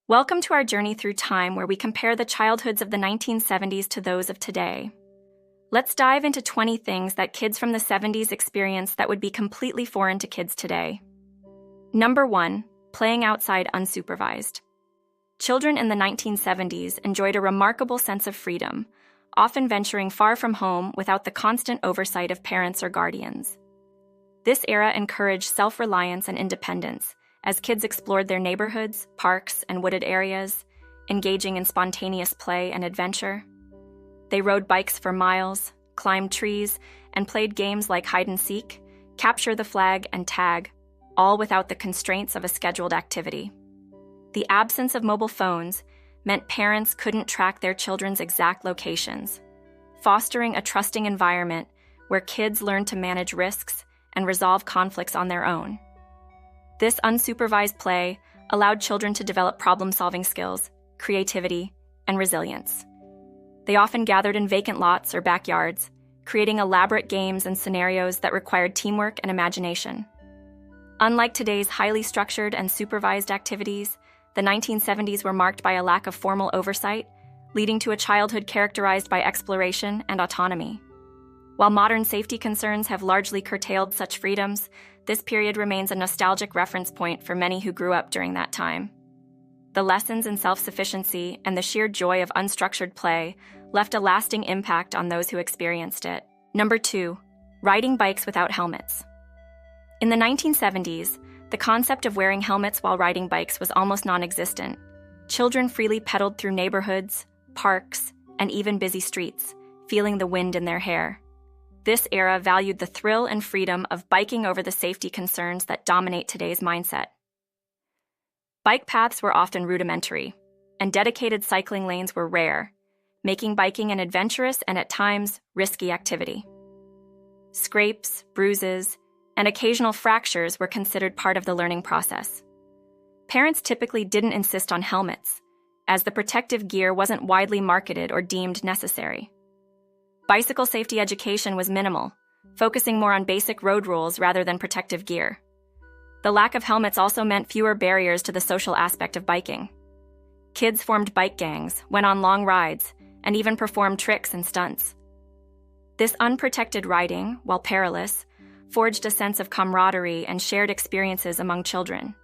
Welcome to our journey through time where we compare the childhoods of the 1970s to those of today. Let's dive into 20 things that kids from the 70s experienced that would be completely foreign to kids today. Number 1. Playing outside unsupervised. Children in the 1970s enjoyed a remarkable sense of freedom, often venturing far from home without the constant oversight of parents or guardians. This era encouraged self-reliance and independence, as kids explored their neighborhoods, parks, and wooded areas, engaging in spontaneous play and adventure. They rode bikes for miles, climbed trees, and played games like hide-and-seek, capture the flag, and tag, all without the constraints of a scheduled activity. The absence of mobile phones meant parents couldn't track their children's exact locations, fostering a trusting environment where kids learned to manage risks and resolve conflicts on their own. This unsupervised play allowed children to develop problem-solving skills, creativity, and resilience. They often gathered in vacant lots or backyards, creating elaborate games and scenarios that required teamwork and imagination. Unlike today's highly structured and supervised activities, the 1970s were marked by a lack of formal oversight, leading to a childhood characterized by exploration and autonomy. While modern safety concerns have largely curtailed such freedoms, this period remains a nostalgic reference point for many who grew up during that time. The lessons in self-sufficiency and the sheer joy of unstructured play left a lasting impact on those who experienced it. Number 2. Riding bikes without helmets. In the 1970s, the concept of wearing helmets while riding bikes was almost non-existent. Children freely pedaled through neighborhoods, parks, and even busy streets, feeling the wind in their hair. This era valued the thrill and freedom of biking over the safety concerns that dominate today's mindset. Bike paths were often rudimentary, and dedicated cycling lanes were rare, making biking an adventurous and at times risky activity. Scrapes, bruises, and occasional fractures were considered part of the learning process. Parents typically didn't insist on helmets, as the protective gear wasn't widely marketed or deemed necessary. Bicycle safety education was minimal, focusing more on basic road rules rather than protective gear. The lack of helmets also meant fewer barriers to the social aspect of biking. Kids formed bike gangs, went on long rides, and even performed tricks and stunts. This unprotected riding, while perilous, forged a sense of camaraderie and shared experiences among children.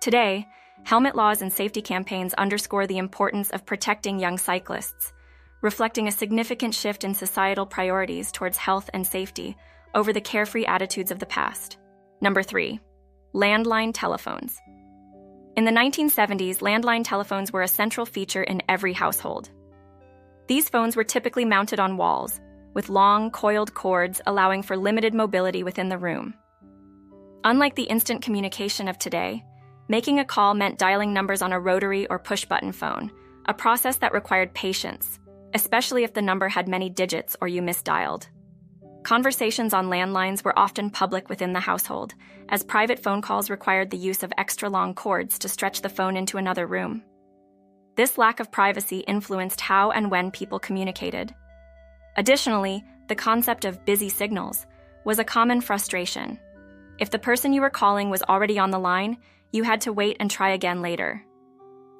Today, helmet laws and safety campaigns underscore the importance of protecting young cyclists, reflecting a significant shift in societal priorities towards health and safety over the carefree attitudes of the past. Number 3. Landline telephones. In the 1970s, landline telephones were a central feature in every household. These phones were typically mounted on walls, with long, coiled cords allowing for limited mobility within the room. Unlike the instant communication of today, making a call meant dialing numbers on a rotary or push-button phone, a process that required patience, especially if the number had many digits or you misdialed. Conversations on landlines were often public within the household, as private phone calls required the use of extra-long cords to stretch the phone into another room. This lack of privacy influenced how and when people communicated. Additionally, the concept of busy signals was a common frustration. If the person you were calling was already on the line, you had to wait and try again later.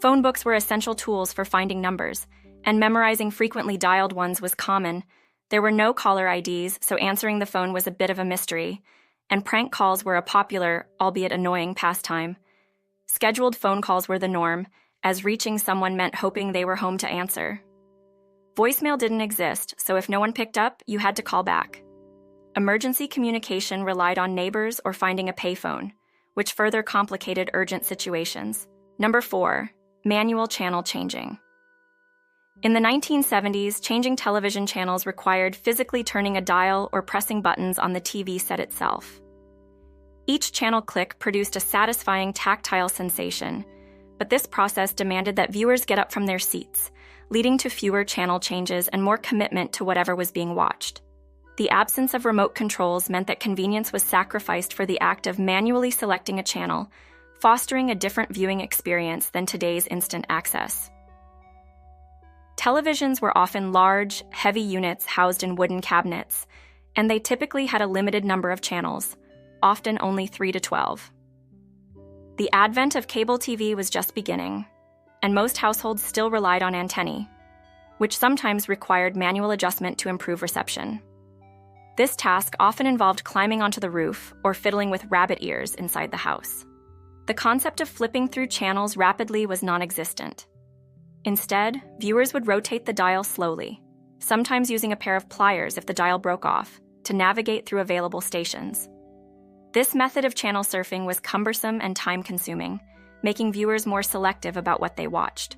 Phone books were essential tools for finding numbers, and memorizing frequently dialed ones was common. There were no caller IDs, so answering the phone was a bit of a mystery, and prank calls were a popular, albeit annoying, pastime. Scheduled phone calls were the norm, as reaching someone meant hoping they were home to answer. Voicemail didn't exist, so if no one picked up, you had to call back. Emergency communication relied on neighbors or finding a payphone, which further complicated urgent situations. Number 4. Manual channel changing. In the 1970s, changing television channels required physically turning a dial or pressing buttons on the TV set itself. Each channel click produced a satisfying tactile sensation, but this process demanded that viewers get up from their seats, leading to fewer channel changes and more commitment to whatever was being watched. The absence of remote controls meant that convenience was sacrificed for the act of manually selecting a channel, fostering a different viewing experience than today's instant access. Televisions were often large, heavy units housed in wooden cabinets, and they typically had a limited number of channels, often only 3 to 12. The advent of cable TV was just beginning. and most households still relied on antennae, which sometimes required manual adjustment to improve reception. This task often involved climbing onto the roof or fiddling with rabbit ears inside the house. The concept of flipping through channels rapidly was non-existent. Instead, viewers would rotate the dial slowly, sometimes using a pair of pliers if the dial broke off, to navigate through available stations. This method of channel surfing was cumbersome and time-consuming, making viewers more selective about what they watched.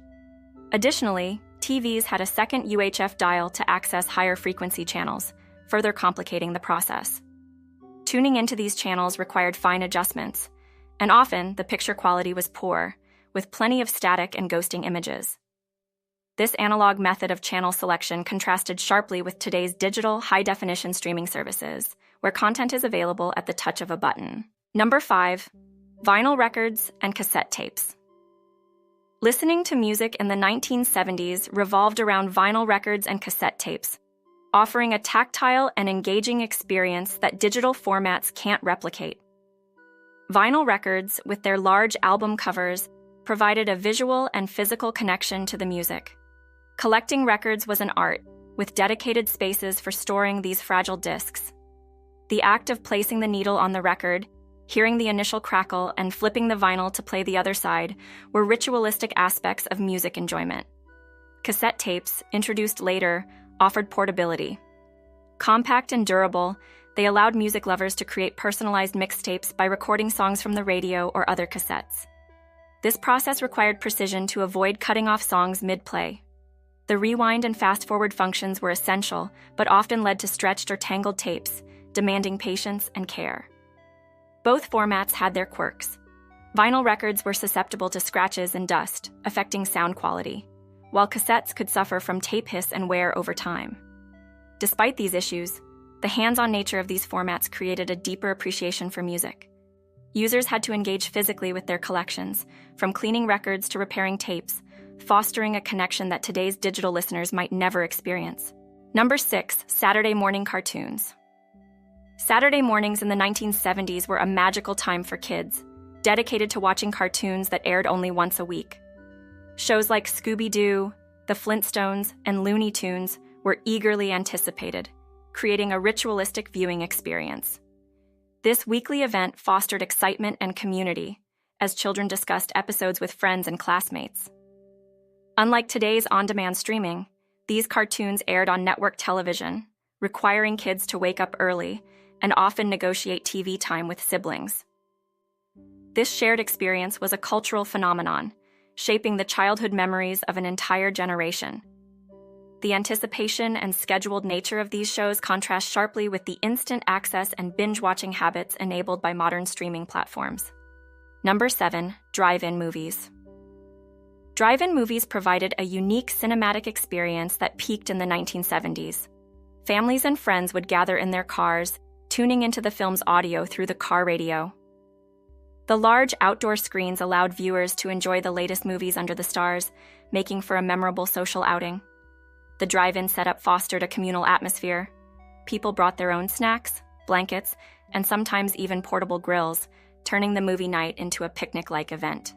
Additionally, TVs had a second UHF dial to access higher frequency channels, further complicating the process. Tuning into these channels required fine adjustments, and often the picture quality was poor, with plenty of static and ghosting images. This analog method of channel selection contrasted sharply with today's digital, high-definition streaming services, where content is available at the touch of a button. Number 5. Vinyl records and cassette tapes. Listening to music in the 1970s revolved around vinyl records and cassette tapes, offering a tactile and engaging experience that digital formats can't replicate. Vinyl records, with their large album covers, provided a visual and physical connection to the music. Collecting records was an art, with dedicated spaces for storing these fragile discs. The act of placing the needle on the record, hearing the initial crackle, and flipping the vinyl to play the other side were ritualistic aspects of music enjoyment. Cassette tapes, introduced later, offered portability. Compact and durable, they allowed music lovers to create personalized mixtapes by recording songs from the radio or other cassettes. This process required precision to avoid cutting off songs mid-play. The rewind and fast-forward functions were essential, but often led to stretched or tangled tapes, demanding patience and care. Both formats had their quirks. Vinyl records were susceptible to scratches and dust, affecting sound quality, while cassettes could suffer from tape hiss and wear over time. Despite these issues, the hands-on nature of these formats created a deeper appreciation for music. Users had to engage physically with their collections, from cleaning records to repairing tapes, fostering a connection that today's digital listeners might never experience. Number 6. Saturday morning cartoons. Saturday mornings in the 1970s were a magical time for kids, dedicated to watching cartoons that aired only once a week. Shows like Scooby-Doo, The Flintstones, and Looney Tunes were eagerly anticipated, creating a ritualistic viewing experience. This weekly event fostered excitement and community, as children discussed episodes with friends and classmates. Unlike today's on-demand streaming, these cartoons aired on network television, requiring kids to wake up early and often negotiate TV time with siblings. This shared experience was a cultural phenomenon, shaping the childhood memories of an entire generation. The anticipation and scheduled nature of these shows contrast sharply with the instant access and binge-watching habits enabled by modern streaming platforms. Number 7. Drive-in movies. Drive-in movies provided a unique cinematic experience that peaked in the 1970s. Families and friends would gather in their cars, tuning into the film's audio through the car radio. The large outdoor screens allowed viewers to enjoy the latest movies under the stars, making for a memorable social outing. The drive-in setup fostered a communal atmosphere. People brought their own snacks, blankets, and sometimes even portable grills, turning the movie night into a picnic-like event.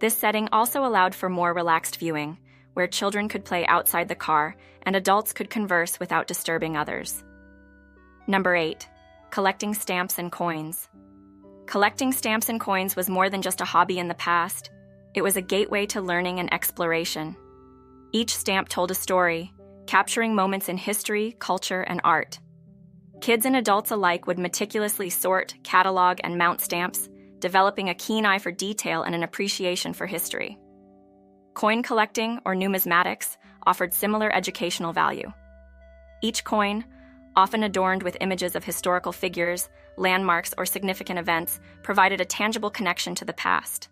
This setting also allowed for more relaxed viewing, where children could play outside the car and adults could converse without disturbing others. Number 8. Collecting stamps and coins. Collecting stamps and coins was more than just a hobby in the past. It was a gateway to learning and exploration. Each stamp told a story, capturing moments in history, culture, and art. Kids and adults alike would meticulously sort, catalog, and mount stamps, developing a keen eye for detail and an appreciation for history. Coin collecting, or numismatics, offered similar educational value. Each coin, often adorned with images of historical figures, landmarks, or significant events, provided a tangible connection to the past.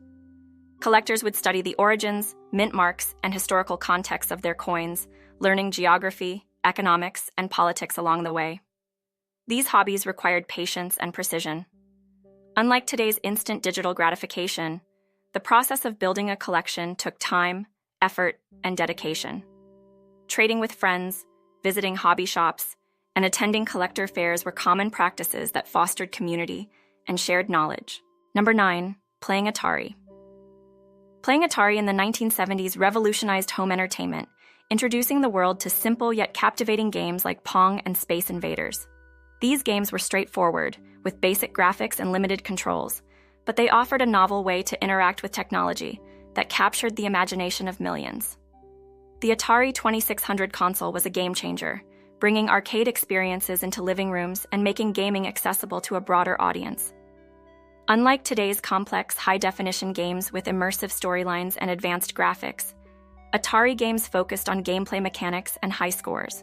Collectors would study the origins, mint marks, and historical contexts of their coins, learning geography, economics, and politics along the way. These hobbies required patience and precision. Unlike today's instant digital gratification, the process of building a collection took time, effort, and dedication. Trading with friends, visiting hobby shops, and attending collector fairs were common practices that fostered community and shared knowledge. Number 9. Playing Atari. Playing Atari in the 1970s revolutionized home entertainment, introducing the world to simple yet captivating games like Pong and Space Invaders. These games were straightforward, with basic graphics and limited controls, but they offered a novel way to interact with technology that captured the imagination of millions. The Atari 2600 console was a game-changer, bringing arcade experiences into living rooms and making gaming accessible to a broader audience. Unlike today's complex, high-definition games with immersive storylines and advanced graphics, Atari games focused on gameplay mechanics and high scores.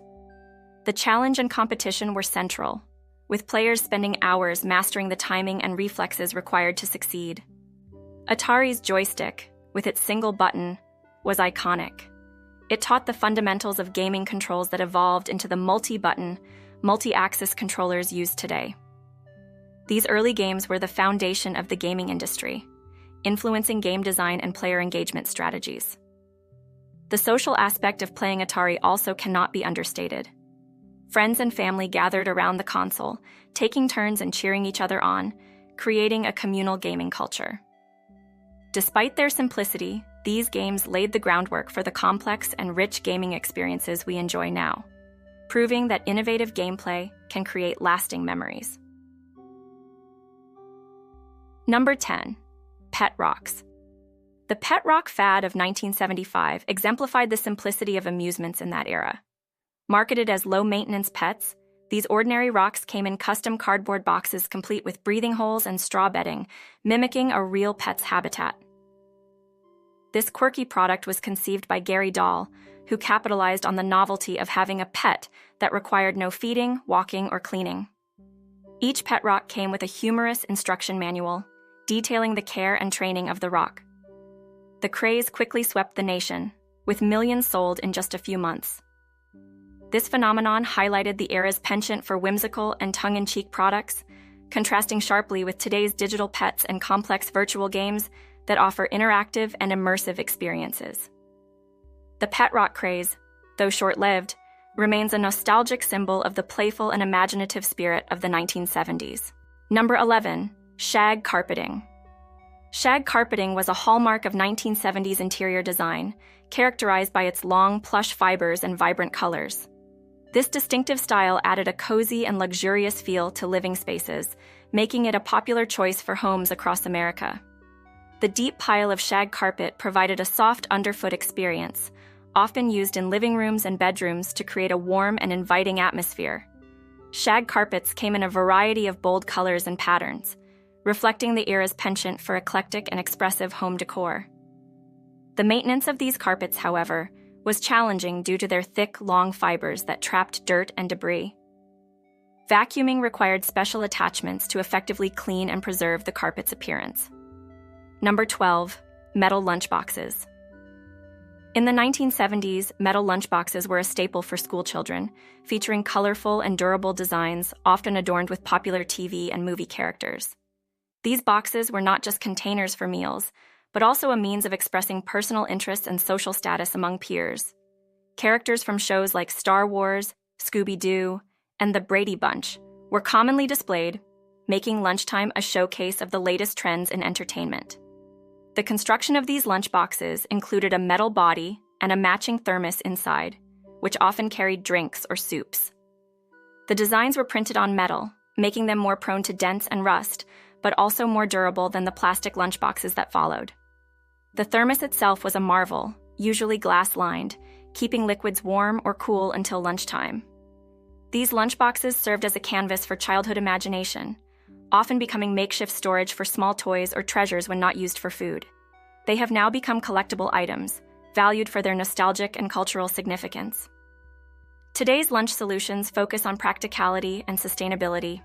The challenge and competition were central, with players spending hours mastering the timing and reflexes required to succeed. Atari's joystick, with its single button, was iconic. It taught the fundamentals of gaming controls that evolved into the multi-button, multi-axis controllers used today. These early games were the foundation of the gaming industry, influencing game design and player engagement strategies. The social aspect of playing Atari also cannot be understated. Friends and family gathered around the console, taking turns and cheering each other on, creating a communal gaming culture. Despite their simplicity, these games laid the groundwork for the complex and rich gaming experiences we enjoy now, proving that innovative gameplay can create lasting memories. Number 10. Pet rocks. The pet rock fad of 1975 exemplified the simplicity of amusements in that era. Marketed as low-maintenance pets, these ordinary rocks came in custom cardboard boxes complete with breathing holes and straw bedding, mimicking a real pet's habitat. This quirky product was conceived by Gary Dahl, who capitalized on the novelty of having a pet that required no feeding, walking, or cleaning. Each pet rock came with a humorous instruction manual, detailing the care and training of the rock. The craze quickly swept the nation, with millions sold in just a few months. This phenomenon highlighted the era's penchant for whimsical and tongue-in-cheek products, contrasting sharply with today's digital pets and complex virtual games that offer interactive and immersive experiences. The pet rock craze, though short-lived, remains a nostalgic symbol of the playful and imaginative spirit of the 1970s. Number 11. Shag carpeting. Shag carpeting was a hallmark of 1970s interior design, characterized by its long, plush fibers and vibrant colors. This distinctive style added a cozy and luxurious feel to living spaces, making it a popular choice for homes across America. The deep pile of shag carpet provided a soft underfoot experience, often used in living rooms and bedrooms to create a warm and inviting atmosphere. Shag carpets came in a variety of bold colors and patterns, reflecting the era's penchant for eclectic and expressive home decor. The maintenance of these carpets, however, was challenging due to their thick, long fibers that trapped dirt and debris. Vacuuming required special attachments to effectively clean and preserve the carpet's appearance. Number 12. Metal lunchboxes. In the 1970s, metal lunchboxes were a staple for schoolchildren, featuring colorful and durable designs, often adorned with popular TV and movie characters. These boxes were not just containers for meals, but also a means of expressing personal interests and social status among peers. Characters from shows like Star Wars, Scooby-Doo, and The Brady Bunch were commonly displayed, making lunchtime a showcase of the latest trends in entertainment. The construction of these lunchboxes included a metal body and a matching thermos inside, which often carried drinks or soups. The designs were printed on metal, making them more prone to dents and rust, but also more durable than the plastic lunchboxes that followed. The thermos itself was a marvel, usually glass-lined, keeping liquids warm or cool until lunchtime. These lunchboxes served as a canvas for childhood imagination, often becoming makeshift storage for small toys or treasures when not used for food. They have now become collectible items, valued for their nostalgic and cultural significance. Today's lunch solutions focus on practicality and sustainability,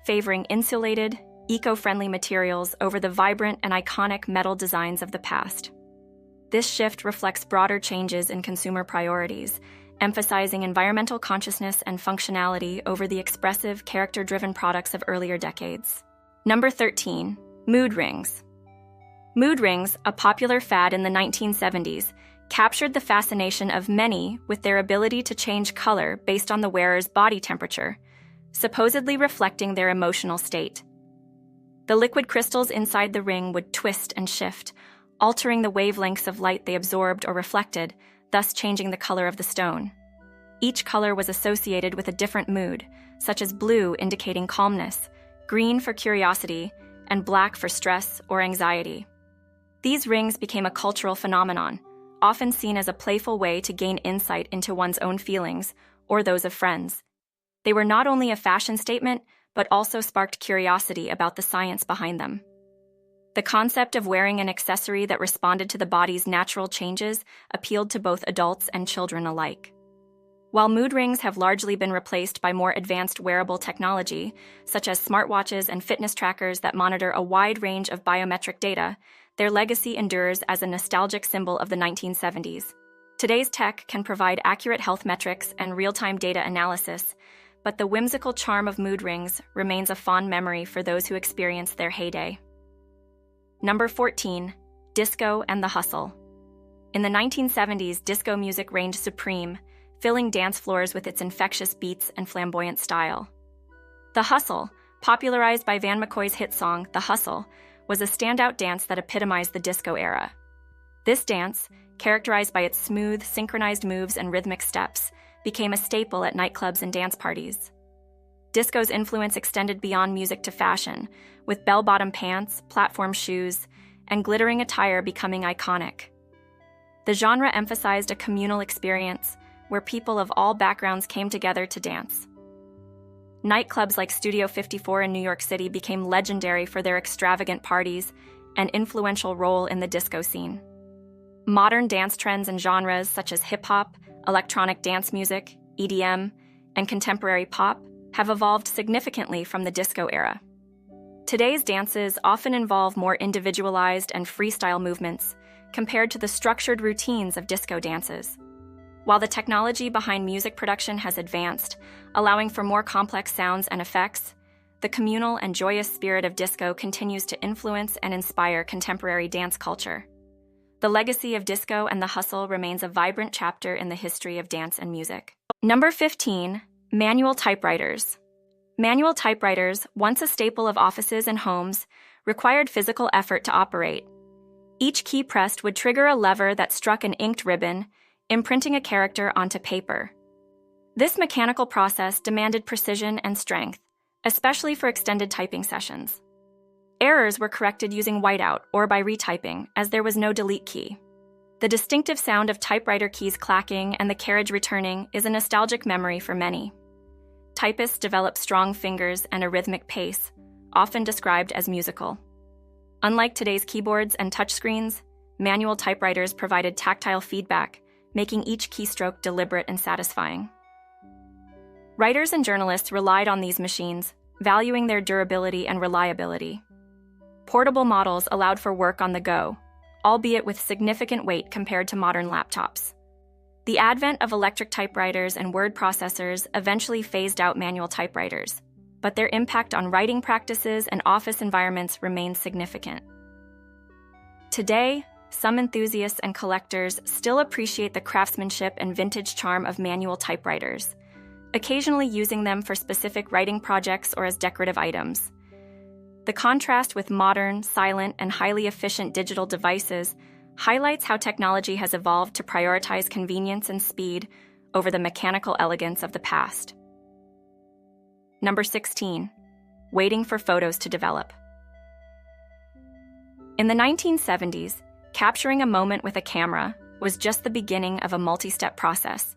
favoring insulated, eco-friendly materials over the vibrant and iconic metal designs of the past. This shift reflects broader changes in consumer priorities, emphasizing environmental consciousness and functionality over the expressive, character-driven products of earlier decades. Number 13. Mood rings. Mood rings, a popular fad in the 1970s, captured the fascination of many with their ability to change color based on the wearer's body temperature, supposedly reflecting their emotional state. The liquid crystals inside the ring would twist and shift, altering the wavelengths of light they absorbed or reflected, thus changing the color of the stone. Each color was associated with a different mood, such as blue indicating calmness, green for curiosity, and black for stress or anxiety. These rings became a cultural phenomenon, often seen as a playful way to gain insight into one's own feelings or those of friends. They were not only a fashion statement, but also sparked curiosity about the science behind them. The concept of wearing an accessory that responded to the body's natural changes appealed to both adults and children alike. While mood rings have largely been replaced by more advanced wearable technology, such as smartwatches and fitness trackers that monitor a wide range of biometric data, their legacy endures as a nostalgic symbol of the 1970s. Today's tech can provide accurate health metrics and real-time data analysis, but the whimsical charm of mood rings remains a fond memory for those who experienced their heyday. Number 14. Disco and the Hustle. In the 1970s, disco music reigned supreme, filling dance floors with its infectious beats and flamboyant style. The Hustle, popularized by Van McCoy's hit song, The Hustle, was a standout dance that epitomized the disco era. This dance, characterized by its smooth, synchronized moves and rhythmic steps, became a staple at nightclubs and dance parties. Disco's influence extended beyond music to fashion, with bell-bottom pants, platform shoes, and glittering attire becoming iconic. The genre emphasized a communal experience where people of all backgrounds came together to dance. Nightclubs like Studio 54 in New York City became legendary for their extravagant parties and influential role in the disco scene. Modern dance trends and genres such as hip-hop, electronic dance music, EDM, and contemporary pop have evolved significantly from the disco era. Today's dances often involve more individualized and freestyle movements compared to the structured routines of disco dances. While the technology behind music production has advanced, allowing for more complex sounds and effects, the communal and joyous spirit of disco continues to influence and inspire contemporary dance culture. The legacy of disco and the hustle remains a vibrant chapter in the history of dance and music. Number 15. Manual typewriters. Manual typewriters, once a staple of offices and homes, required physical effort to operate. Each key pressed would trigger a lever that struck an inked ribbon, imprinting a character onto paper. This mechanical process demanded precision and strength, especially for extended typing sessions. Errors were corrected using whiteout or by retyping, as there was no delete key. The distinctive sound of typewriter keys clacking and the carriage returning is a nostalgic memory for many. Typists develop strong fingers and a rhythmic pace, often described as musical. Unlike today's keyboards and touchscreens, manual typewriters provided tactile feedback, making each keystroke deliberate and satisfying. Writers and journalists relied on these machines, valuing their durability and reliability. Portable models allowed for work on the go, albeit with significant weight compared to modern laptops. The advent of electric typewriters and word processors eventually phased out manual typewriters, but their impact on writing practices and office environments remains significant. Today, some enthusiasts and collectors still appreciate the craftsmanship and vintage charm of manual typewriters, occasionally using them for specific writing projects or as decorative items. The contrast with modern, silent, and highly efficient digital devices highlights how technology has evolved to prioritize convenience and speed over the mechanical elegance of the past. Number 16. Waiting for photos to develop. In the 1970s, capturing a moment with a camera was just the beginning of a multi-step process.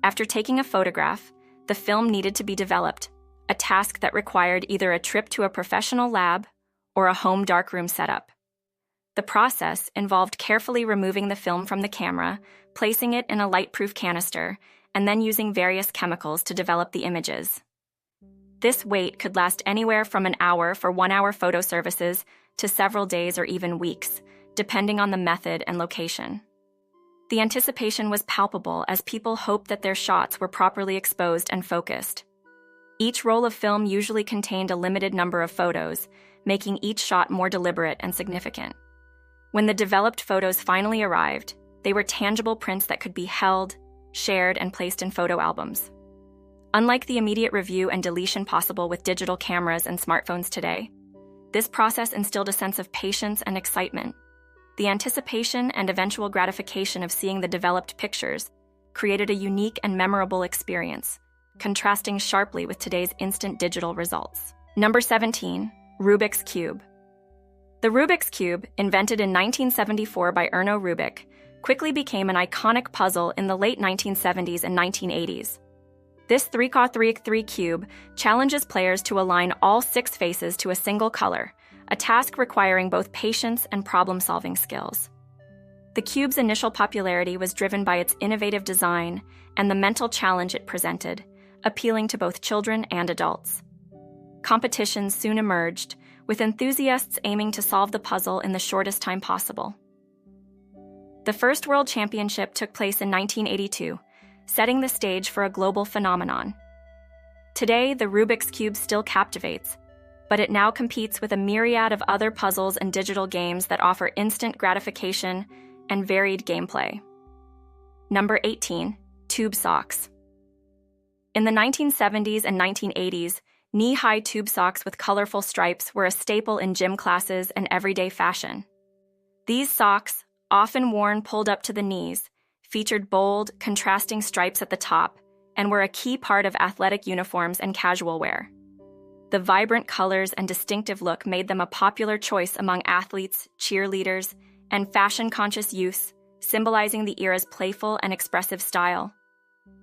After taking a photograph, the film needed to be developed, a task that required either a trip to a professional lab or a home darkroom setup. The process involved carefully removing the film from the camera, placing it in a light-proof canister, and then using various chemicals to develop the images. This wait could last anywhere from an hour for one-hour photo services to several days or even weeks, depending on the method and location. The anticipation was palpable as people hoped that their shots were properly exposed and focused. Each roll of film usually contained a limited number of photos, making each shot more deliberate and significant. When the developed photos finally arrived, they were tangible prints that could be held, shared, and placed in photo albums. Unlike the immediate review and deletion possible with digital cameras and smartphones today, this process instilled a sense of patience and excitement. The anticipation and eventual gratification of seeing the developed pictures created a unique and memorable experience, contrasting sharply with today's instant digital results. Number 17, Rubiks Cube. The Rubiks Cube, invented in 1974 by Erno Rubik, quickly became an iconic puzzle in the late 1970s and 1980s. This 3x3x3 cube challenges players to align all 6 faces to a single color, a task requiring both patience and problem-solving skills. The cube's initial popularity was driven by its innovative design and the mental challenge it presented, appealing to both children and adults. Competitions soon emerged, with enthusiasts aiming to solve the puzzle in the shortest time possible. The first World Championship took place in 1982, setting the stage for a global phenomenon. Today, the Rubiks Cube still captivates, but it now competes with a myriad of other puzzles and digital games that offer instant gratification and varied gameplay. Number 18, tube socks. In the 1970s and 1980s, knee-high tube socks with colorful stripes were a staple in gym classes and everyday fashion. These socks, often worn pulled up to the knees, featured bold, contrasting stripes at the top, and were a key part of athletic uniforms and casual wear. The vibrant colors and distinctive look made them a popular choice among athletes, cheerleaders, and fashion-conscious youths, symbolizing the era's playful and expressive style.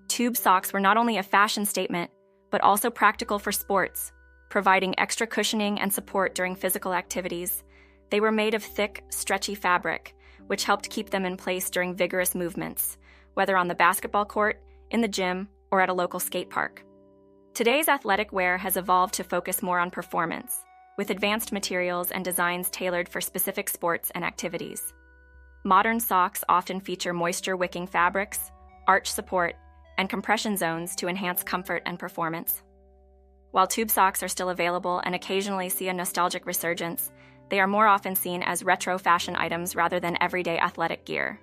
Tube socks were not only a fashion statement, but also practical for sports, providing extra cushioning and support during physical activities. They were made of thick, stretchy fabric, which helped keep them in place during vigorous movements, whether on the basketball court, in the gym, or at a local skate park. Today's athletic wear has evolved to focus more on performance, with advanced materials and designs tailored for specific sports and activities. Modern socks often feature moisture-wicking fabrics, arch support, and compression zones to enhance comfort and performance. While tube socks are still available and occasionally see a nostalgic resurgence, they are more often seen as retro fashion items rather than everyday athletic gear.